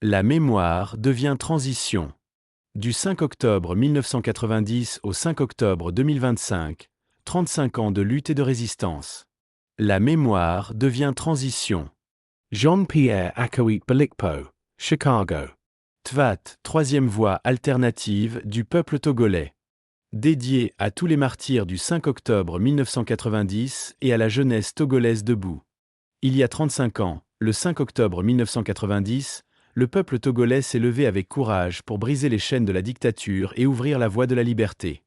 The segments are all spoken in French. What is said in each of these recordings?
La mémoire devient transition. Du 5 octobre 1990 au 5 octobre 2025, 35 ans de lutte et de résistance. La mémoire devient transition. Jean-Pierre Akawit Belikpo, Chicago. TVAT, troisième voie alternative du peuple togolais. Dédié à tous les martyrs du 5 octobre 1990 et à la jeunesse togolaise debout. Il y a 35 ans, le 5 octobre 1990, le peuple togolais s'est levé avec courage pour briser les chaînes de la dictature et ouvrir la voie de la liberté.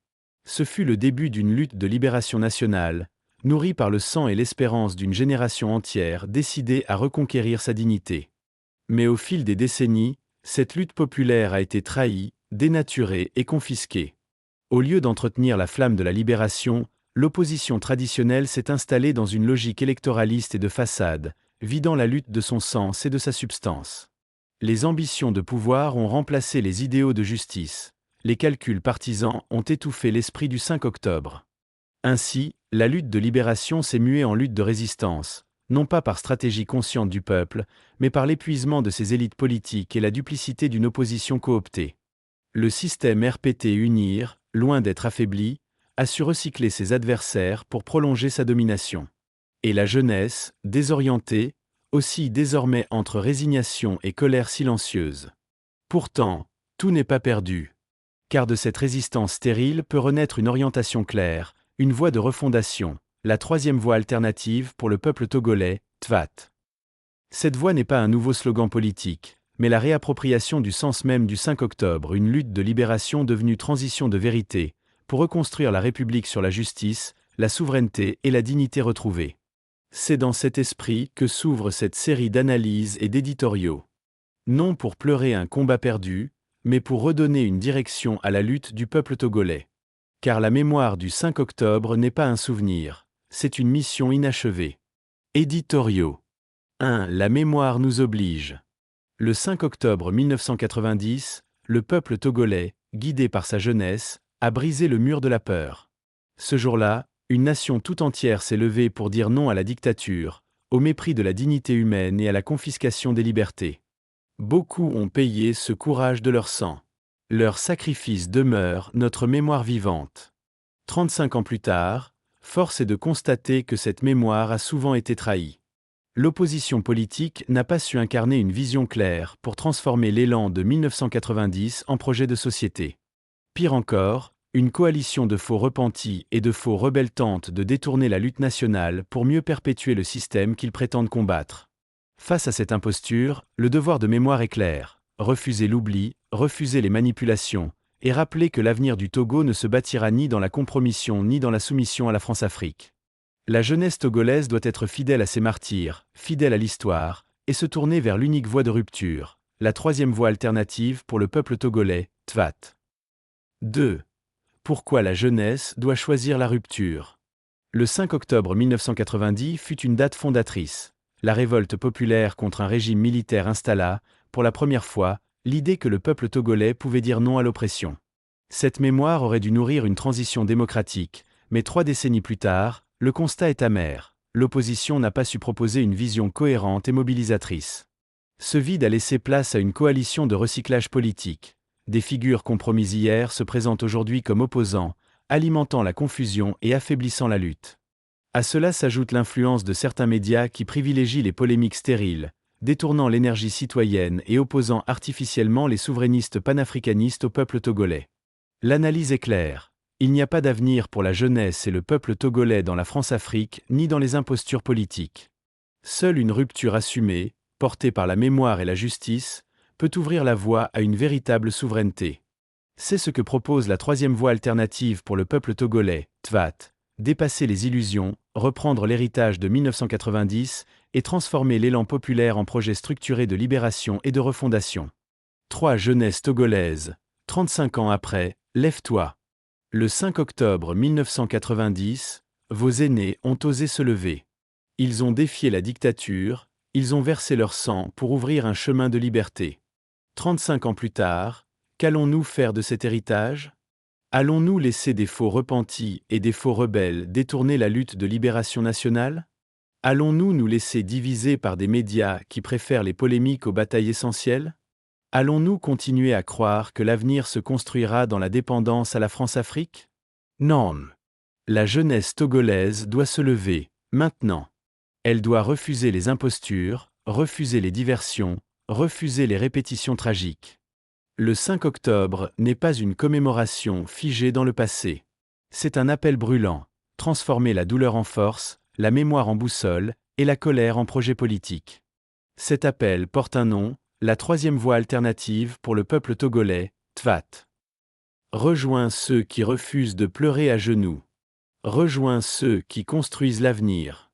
Ce fut le début d'une lutte de libération nationale, nourrie par le sang et l'espérance d'une génération entière décidée à reconquérir sa dignité. Mais au fil des décennies, cette lutte populaire a été trahie, dénaturée et confisquée. Au lieu d'entretenir la flamme de la libération, l'opposition traditionnelle s'est installée dans une logique électoraliste et de façade, vidant la lutte de son sens et de sa substance. Les ambitions de pouvoir ont remplacé les idéaux de justice. Les calculs partisans ont étouffé l'esprit du 5 octobre. Ainsi, la lutte de libération s'est muée en lutte de résistance, non pas par stratégie consciente du peuple, mais par l'épuisement de ses élites politiques et la duplicité d'une opposition cooptée. Le système RPT UNIR, loin d'être affaibli, a su recycler ses adversaires pour prolonger sa domination. Et la jeunesse, désorientée, oscille désormais entre résignation et colère silencieuse. Pourtant, tout n'est pas perdu. Car de cette résistance stérile peut renaître une orientation claire, une voie de refondation, la troisième voie alternative pour le peuple togolais, TVAT. Cette voie n'est pas un nouveau slogan politique, mais la réappropriation du sens même du 5 octobre, une lutte de libération devenue transition de vérité, pour reconstruire la République sur la justice, la souveraineté et la dignité retrouvée. C'est dans cet esprit que s'ouvre cette série d'analyses et d'éditoriaux. Non pour pleurer un combat perdu, mais pour redonner une direction à la lutte du peuple togolais. Car la mémoire du 5 octobre n'est pas un souvenir, c'est une mission inachevée. Éditoriaux. 1. La mémoire nous oblige. Le 5 octobre 1990, le peuple togolais, guidé par sa jeunesse, a brisé le mur de la peur. Ce jour-là, une nation tout entière s'est levée pour dire non à la dictature, au mépris de la dignité humaine et à la confiscation des libertés. Beaucoup ont payé ce courage de leur sang. Leur sacrifice demeure notre mémoire vivante. 35 ans plus tard, force est de constater que cette mémoire a souvent été trahie. L'opposition politique n'a pas su incarner une vision claire pour transformer l'élan de 1990 en projet de société. Pire encore, une coalition de faux repentis et de faux rebelles tente de détourner la lutte nationale pour mieux perpétuer le système qu'ils prétendent combattre. Face à cette imposture, le devoir de mémoire est clair: refuser l'oubli, refuser les manipulations, et rappeler que l'avenir du Togo ne se bâtira ni dans la compromission ni dans la soumission à la France-Afrique. La jeunesse togolaise doit être fidèle à ses martyrs, fidèle à l'histoire, et se tourner vers l'unique voie de rupture, la troisième voie alternative pour le peuple togolais, TVAT. 2. Pourquoi la jeunesse doit choisir la rupture? Le 5 octobre 1990 fut une date fondatrice. La révolte populaire contre un régime militaire installa, pour la première fois, l'idée que le peuple togolais pouvait dire non à l'oppression. Cette mémoire aurait dû nourrir une transition démocratique, mais 3 décennies plus tard, le constat est amer. L'opposition n'a pas su proposer une vision cohérente et mobilisatrice. Ce vide a laissé place à une coalition de recyclage politique. Des figures compromises hier se présentent aujourd'hui comme opposants, alimentant la confusion et affaiblissant la lutte. À cela s'ajoute l'influence de certains médias qui privilégient les polémiques stériles, détournant l'énergie citoyenne et opposant artificiellement les souverainistes panafricanistes au peuple togolais. L'analyse est claire: il n'y a pas d'avenir pour la jeunesse et le peuple togolais dans la France-Afrique ni dans les impostures politiques. Seule une rupture assumée, portée par la mémoire et la justice, peut ouvrir la voie à une véritable souveraineté. C'est ce que propose la troisième voie alternative pour le peuple togolais, TVAT: dépasser les illusions, reprendre l'héritage de 1990 et transformer l'élan populaire en projet structuré de libération et de refondation. 3. Jeunesse togolaise. 35 ans après, lève-toi. Le 5 octobre 1990, vos aînés ont osé se lever. Ils ont défié la dictature, ils ont versé leur sang pour ouvrir un chemin de liberté. 35 ans plus tard, qu'allons-nous faire de cet héritage? Allons-nous laisser des faux repentis et des faux rebelles détourner la lutte de libération nationale? Allons-nous nous laisser diviser par des médias qui préfèrent les polémiques aux batailles essentielles? Allons-nous continuer à croire que l'avenir se construira dans la dépendance à la France-Afrique? Non. La jeunesse togolaise doit se lever, maintenant. Elle doit refuser les impostures, refuser les diversions, refuser les répétitions tragiques. Le 5 octobre n'est pas une commémoration figée dans le passé. C'est un appel brûlant, transformer la douleur en force, la mémoire en boussole, et la colère en projet politique. Cet appel porte un nom, la troisième voie alternative pour le peuple togolais, TVAT. Rejoins ceux qui refusent de pleurer à genoux. Rejoins ceux qui construisent l'avenir.